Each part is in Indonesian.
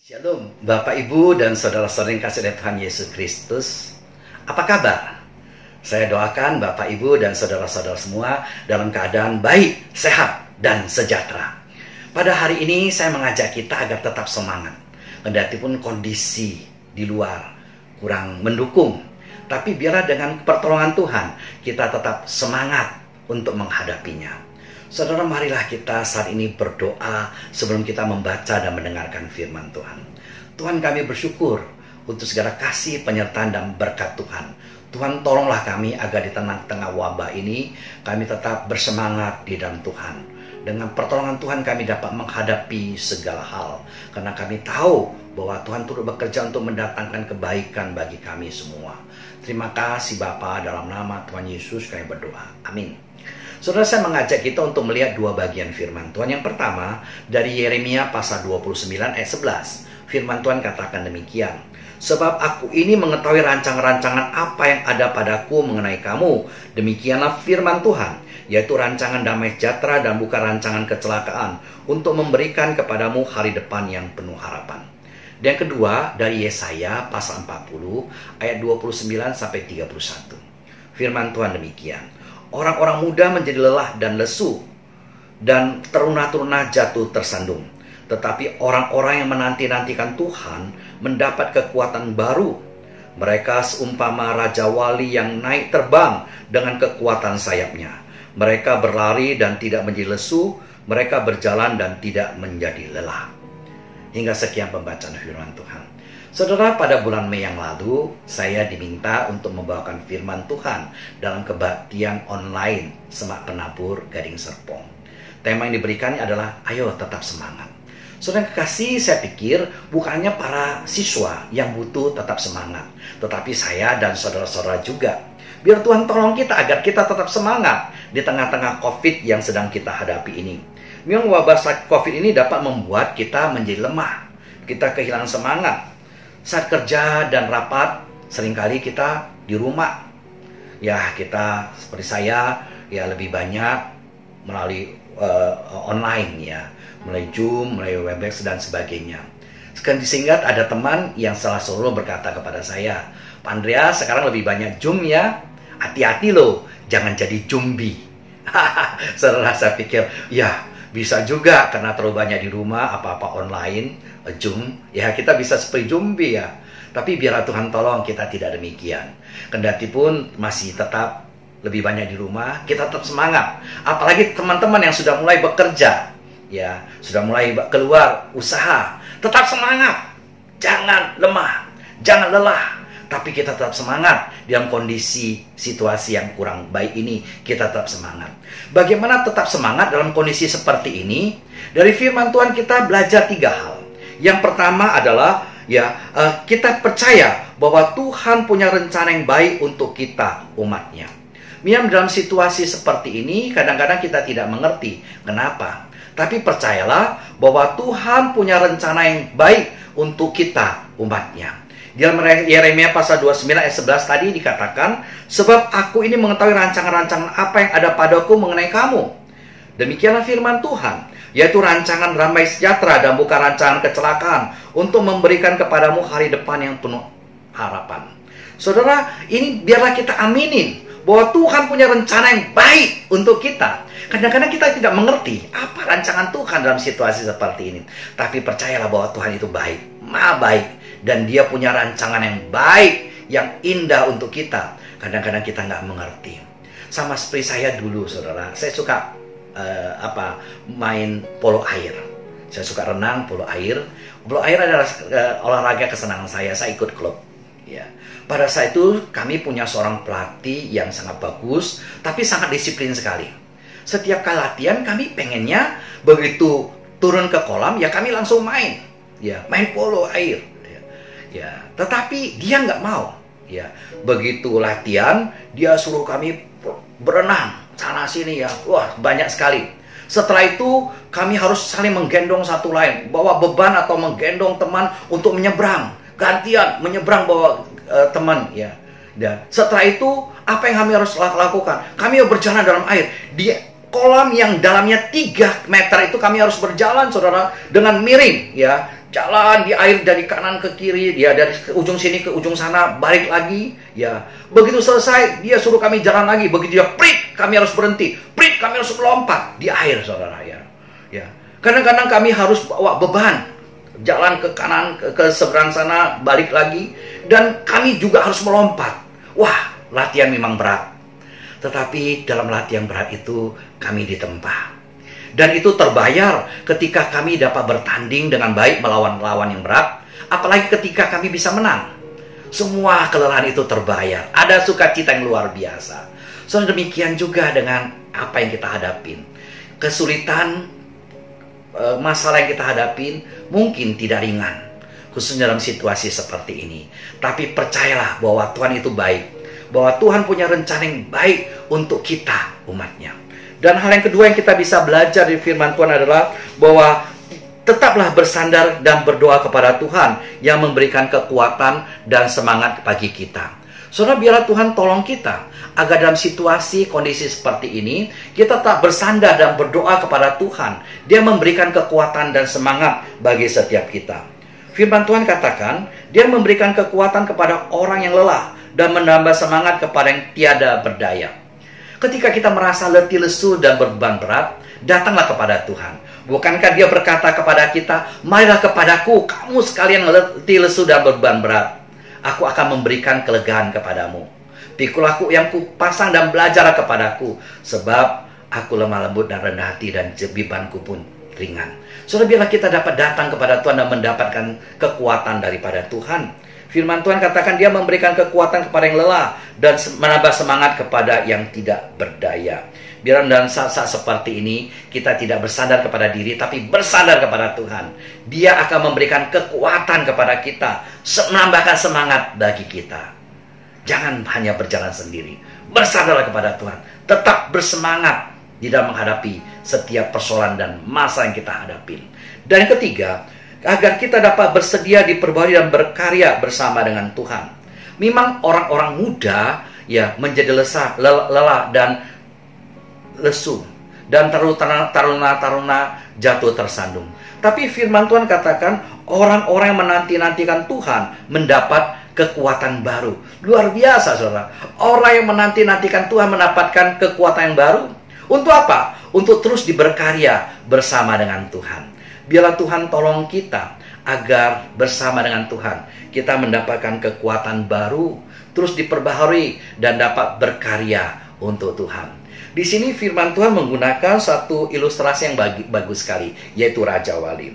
Shalom, Bapak, Ibu, dan saudara-saudara yang kasih oleh Tuhan Yesus Kristus. Apa kabar? Saya doakan Bapak, Ibu, dan saudara-saudara semua dalam keadaan baik, sehat, dan sejahtera. Pada hari ini saya mengajak kita agar tetap semangat. Kendati pun kondisi di luar kurang mendukung, tapi biarlah dengan pertolongan Tuhan kita tetap semangat untuk menghadapinya. Saudara, marilah kita saat ini berdoa sebelum kita membaca dan mendengarkan firman Tuhan. Tuhan, kami bersyukur untuk segala kasih, penyertaan, dan berkat Tuhan. Tuhan, tolonglah kami agar di tengah-tengah wabah ini kami tetap bersemangat di dalam Tuhan. Dengan pertolongan Tuhan kami dapat menghadapi segala hal, karena kami tahu bahwa Tuhan turut bekerja untuk mendatangkan kebaikan bagi kami semua. Terima kasih Bapa, dalam nama Tuhan Yesus kami berdoa. Amin. Saudara, saya mengajak kita untuk melihat dua bagian firman Tuhan. Yang pertama, dari Yeremia pasal 29 ayat 11. Firman Tuhan katakan demikian. Sebab aku ini mengetahui rancangan-rancangan apa yang ada padaku mengenai kamu. Demikianlah firman Tuhan, yaitu rancangan damai sejahtera dan bukan rancangan kecelakaan, untuk memberikan kepadamu hari depan yang penuh harapan. Dan yang kedua, dari Yesaya pasal 40 ayat 29 sampai 31. Firman Tuhan demikian. Orang-orang muda menjadi lelah dan lesu, dan teruna-teruna jatuh tersandung. Tetapi orang-orang yang menanti-nantikan Tuhan mendapat kekuatan baru. Mereka seumpama Raja Wali yang naik terbang dengan kekuatan sayapnya. Mereka berlari dan tidak menjadi lesu, mereka berjalan dan tidak menjadi lelah. Hingga sekian pembacaan firman Tuhan. Saudara, pada bulan Mei yang lalu, saya diminta untuk membawakan firman Tuhan dalam kebaktian online Semak Penabur Gading Serpong. Tema yang diberikannya adalah, ayo tetap semangat. Saudara kekasih, saya pikir bukannya para siswa yang butuh tetap semangat, tetapi saya dan saudara-saudara juga. Biar Tuhan tolong kita agar kita tetap semangat di tengah-tengah COVID yang sedang kita hadapi ini. Memang wabah COVID ini dapat membuat kita menjadi lemah, kita kehilangan semangat. Saat kerja dan rapat, seringkali kita di rumah. Ya, kita seperti saya, ya lebih banyak melalui online ya. Melalui Zoom, melalui Webex, dan sebagainya. Sekarang disingkat, ada teman yang salah selalu berkata kepada saya, Pak Andreas, sekarang lebih banyak Zoom ya. Hati-hati loh, jangan jadi zombie. Setelah saya pikir, ya bisa juga karena terlalu banyak di rumah, apa-apa online, Zoom, ya kita bisa seperti zombie ya. Tapi biarlah Tuhan tolong kita tidak demikian. Kendati pun masih tetap lebih banyak di rumah, kita tetap semangat. Apalagi teman-teman yang sudah mulai bekerja, ya sudah mulai keluar usaha, tetap semangat. Jangan lemah, jangan lelah. Tapi kita tetap semangat dalam kondisi situasi yang kurang baik ini. Kita tetap semangat. Bagaimana tetap semangat dalam kondisi seperti ini? Dari firman Tuhan kita belajar 3 hal. Yang pertama adalah kita percaya bahwa Tuhan punya rencana yang baik untuk kita, umatnya. Memang dalam situasi seperti ini kadang-kadang kita tidak mengerti kenapa. Tapi percayalah bahwa Tuhan punya rencana yang baik untuk kita, umatnya. Di dalam Yeremia pasal 29 ayat 11 tadi dikatakan, sebab aku ini mengetahui rancangan-rancangan apa yang ada padaku mengenai kamu. Demikianlah firman Tuhan, yaitu rancangan damai sejahtera dan bukan rancangan kecelakaan, untuk memberikan kepadamu hari depan yang penuh harapan. Saudara, ini biarlah kita aminin bahwa Tuhan punya rencana yang baik untuk kita. Kadang-kadang kita tidak mengerti apa rancangan Tuhan dalam situasi seperti ini. Tapi percayalah bahwa Tuhan itu baik, maha baik. Dan dia punya rancangan yang baik, yang indah untuk kita. Kadang-kadang kita nggak mengerti. Sama seperti saya dulu, saudara. Saya suka main polo air. Saya suka renang, polo air. Polo air adalah olahraga kesenangan saya. Saya ikut klub. Ya. Pada saat itu kami punya seorang pelatih yang sangat bagus, tapi sangat disiplin sekali. Setiap kali latihan kami pengennya begitu turun ke kolam, ya kami langsung main. Ya, main polo air. Ya, tetapi dia nggak mau. Ya, begitu latihan, dia suruh kami berenang sana sini ya. Wah, banyak sekali. Setelah itu kami harus saling menggendong satu lain, bawa beban atau menggendong teman untuk menyeberang, gantian menyeberang bawa teman ya. Dan setelah itu apa yang kami harus lakukan? Kami berjalan dalam air. Dia kolam yang dalamnya 3 meter itu kami harus berjalan, saudara, dengan miring, ya. Jalan di air dari kanan ke kiri, dia dari ujung sini ke ujung sana, balik lagi, ya. Begitu selesai, dia suruh kami jalan lagi. Begitu dia prit, kami harus berhenti. Prit, kami harus melompat di air, saudara, ya. Ya. Kadang-kadang kami harus bawa beban, jalan ke kanan, ke seberang sana, balik lagi. Dan kami juga harus melompat. Wah, latihan memang berat. Tetapi dalam latihan berat itu kami ditempa. Dan itu terbayar ketika kami dapat bertanding dengan baik melawan lawan yang berat. Apalagi ketika kami bisa menang. Semua kelelahan itu terbayar. Ada sukacita yang luar biasa. Soalnya demikian juga dengan apa yang kita hadapin. Kesulitan, masalah yang kita hadapin mungkin tidak ringan. Khususnya dalam situasi seperti ini. Tapi percayalah bahwa Tuhan itu baik. Bahwa Tuhan punya rencana yang baik untuk kita, umatnya. Dan hal yang kedua yang kita bisa belajar dari firman Tuhan adalah bahwa tetaplah bersandar dan berdoa kepada Tuhan yang memberikan kekuatan dan semangat bagi kita. Saudara, biarlah Tuhan tolong kita agar dalam situasi kondisi seperti ini kita tak bersandar dan berdoa kepada Tuhan. Dia memberikan kekuatan dan semangat bagi setiap kita. Firman Tuhan katakan, Dia memberikan kekuatan kepada orang yang lelah dan menambah semangat kepada yang tiada berdaya. Ketika kita merasa letih lesu dan beban berat, datanglah kepada Tuhan. Bukankah Dia berkata kepada kita, marilah kepadaku, kamu sekalian letih lesu dan beban berat. Aku akan memberikan kelegaan kepadamu. Pikulah aku yang kupasang dan belajarlah kepadaku, sebab aku lemah lembut dan rendah hati dan bebanku pun ringan. Saudara, biarlah kita dapat datang kepada Tuhan dan mendapatkan kekuatan daripada Tuhan. Firman Tuhan katakan Dia memberikan kekuatan kepada yang lelah dan menambah semangat kepada yang tidak berdaya. Biar dalam saat-saat seperti ini kita tidak bersandar kepada diri, tapi bersandar kepada Tuhan. Dia akan memberikan kekuatan kepada kita, menambahkan semangat bagi kita. Jangan hanya berjalan sendiri. Bersandarlah kepada Tuhan. Tetap bersemangat di dalam menghadapi setiap persoalan dan masa yang kita hadapi. Dan yang ketiga, agar kita dapat bersedia diperbarui dan berkarya bersama dengan Tuhan. Memang orang-orang muda ya menjadi lelah dan lesu, dan taruna-taruna jatuh tersandung. Tapi firman Tuhan katakan orang-orang yang menanti-nantikan Tuhan mendapat kekuatan baru. Luar biasa, saudara. Orang yang menanti-nantikan Tuhan mendapatkan kekuatan yang baru. Untuk apa? Untuk terus diberkarya bersama dengan Tuhan. Biarlah Tuhan tolong kita agar bersama dengan Tuhan kita mendapatkan kekuatan baru, terus diperbaharui dan dapat berkarya untuk Tuhan. Di sini firman Tuhan menggunakan satu ilustrasi yang bagus sekali, yaitu Raja Wali.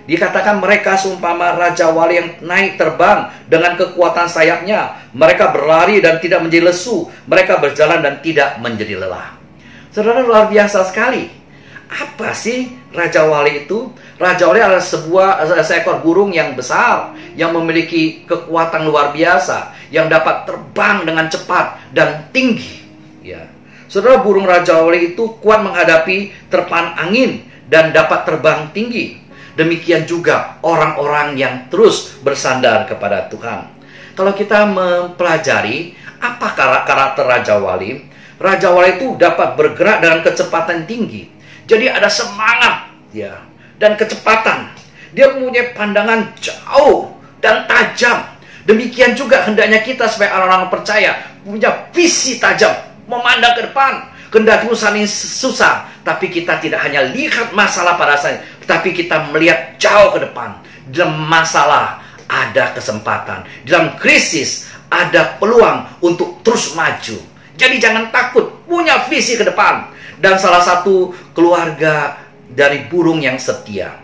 Dikatakan mereka seumpama Raja Wali yang naik terbang dengan kekuatan sayapnya. Mereka berlari dan tidak menjadi lesu. Mereka berjalan dan tidak menjadi lelah. Saudara, luar biasa sekali. Apa sih Raja Wali itu? Raja Wali adalah seekor burung yang besar, yang memiliki kekuatan luar biasa, yang dapat terbang dengan cepat dan tinggi. Ya. Saudara, burung Raja Wali itu kuat menghadapi terpaan angin dan dapat terbang tinggi. Demikian juga orang-orang yang terus bersandar kepada Tuhan. Kalau kita mempelajari apa karakter Raja Wali, Raja Wali itu dapat bergerak dengan kecepatan tinggi. Jadi ada semangat ya, dan kecepatan. Dia mempunyai pandangan jauh dan tajam. Demikian juga hendaknya kita sebagai orang-orang percaya punya visi tajam, memandang ke depan. Kendati usaha ini susah, tapi kita tidak hanya lihat masalah pada saat, tapi kita melihat jauh ke depan. Dalam masalah ada kesempatan, dalam krisis ada peluang untuk terus maju. Jadi jangan takut, punya visi ke depan. Dan salah satu keluarga dari burung yang setia.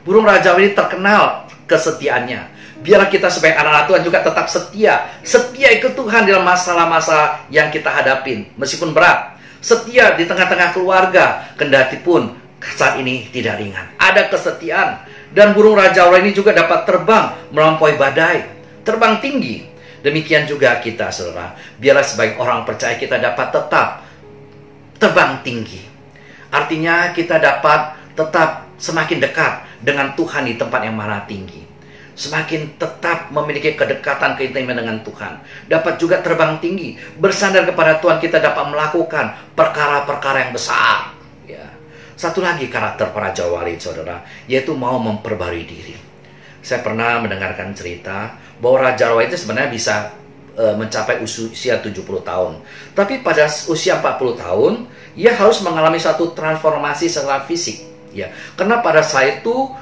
Burung Raja Wali terkenal kesetiaannya. Biarlah kita sebagai anak-anak Tuhan juga tetap setia. Setia ikut Tuhan dalam masalah-masalah yang kita hadapin, meskipun berat. Setia di tengah-tengah keluarga, kendati pun saat ini tidak ringan. Ada kesetiaan. Dan burung Raja Wali ini juga dapat terbang melampaui badai, terbang tinggi. Demikian juga kita, saudara. Biarlah sebagai orang percaya kita dapat tetap terbang tinggi. Artinya kita dapat tetap semakin dekat dengan Tuhan di tempat yang mana tinggi. Semakin tetap memiliki kedekatan, keintiman dengan Tuhan. Dapat juga terbang tinggi. Bersandar kepada Tuhan kita dapat melakukan perkara-perkara yang besar. Satu lagi karakter para jawali, saudara, yaitu mau memperbarui diri. Saya pernah mendengarkan cerita bahwa Raja Rawali itu sebenarnya bisa mencapai usia 70 tahun. Tapi pada usia 40 tahun, ia harus mengalami satu transformasi secara fisik. Ya, karena pada saat itu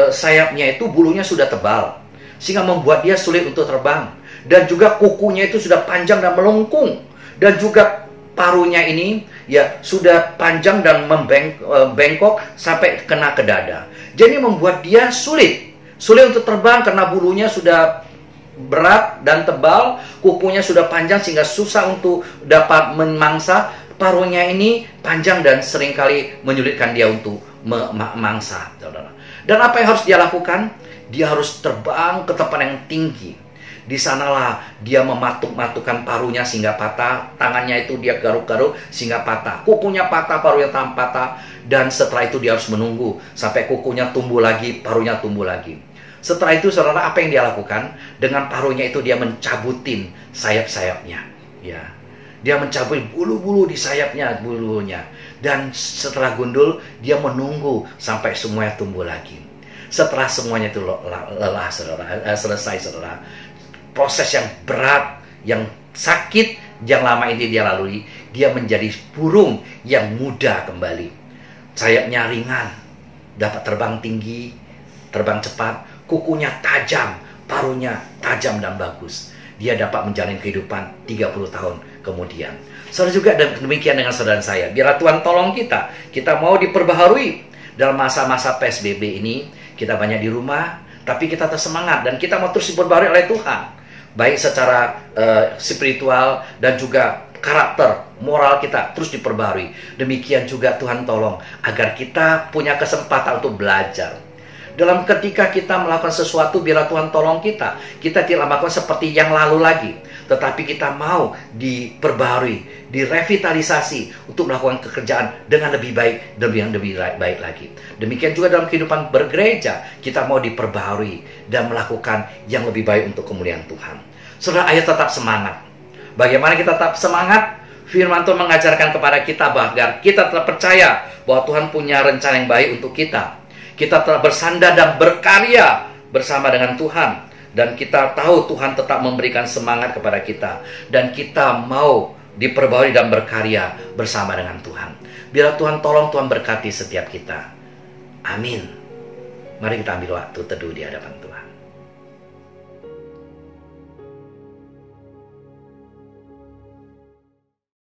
sayapnya itu bulunya sudah tebal, sehingga membuat dia sulit untuk terbang. Dan juga kukunya itu sudah panjang dan melengkung. Dan juga paruhnya ini ya sudah panjang dan membengkok sampai kena ke dada. Jadi membuat dia sulit untuk terbang karena bulunya sudah berat dan tebal, kukunya sudah panjang sehingga susah untuk dapat memangsa. Paruhnya ini panjang dan seringkali menyulitkan dia untuk memangsa, saudara. Dan apa yang harus dia lakukan? Dia harus terbang ke tempat yang tinggi. Di sanalah dia mematuk-matukkan paruhnya sehingga patah, tangannya itu dia garuk-garuk sehingga patah, kukunya patah, paruhnya patah, dan setelah itu dia harus menunggu sampai kukunya tumbuh lagi, paruhnya tumbuh lagi. Setelah itu, saudara, apa yang dia lakukan? Dengan paruhnya itu dia mencabutin sayap-sayapnya, ya. Dia mencabut bulu-bulu di sayapnya, bulunya. Dan setelah gundul, dia menunggu sampai semuanya tumbuh lagi. Setelah semuanya itu lelah, saudara, selesai, saudara, proses yang berat, yang sakit, yang lama ini dia lalui, dia menjadi burung yang muda kembali. Sayapnya ringan, dapat terbang tinggi, terbang cepat, kukunya tajam, paruhnya tajam dan bagus. Dia dapat menjalani kehidupan 30 tahun kemudian. Saudara juga demikian dengan saudara saya. Biarlah Tuhan tolong kita. Kita mau diperbaharui. Dalam masa-masa PSBB ini, kita banyak di rumah, tapi kita tersemangat dan kita mau terus diperbaharui oleh Tuhan. Baik secara spiritual dan juga karakter, moral kita terus diperbaharui. Demikian juga Tuhan tolong agar kita punya kesempatan untuk belajar. Dalam ketika kita melakukan sesuatu, biarlah Tuhan tolong kita. Kita tidak melakukan seperti yang lalu lagi, tetapi kita mau diperbaharui, direvitalisasi untuk melakukan pekerjaan dengan lebih baik, lebih baik lagi. Demikian juga dalam kehidupan bergereja, kita mau diperbaharui dan melakukan yang lebih baik untuk kemuliaan Tuhan. Saudara, ayo tetap semangat. Bagaimana kita tetap semangat? Firman Tuhan mengajarkan kepada kita agar kita tetap percaya bahwa Tuhan punya rencana yang baik untuk kita. Kita telah bersandar dan berkarya bersama dengan Tuhan. Dan kita tahu Tuhan tetap memberikan semangat kepada kita. Dan kita mau diperbaharui dan berkarya bersama dengan Tuhan. Biarlah Tuhan tolong, Tuhan berkati setiap kita. Amin. Mari kita ambil waktu teduh di hadapan Tuhan.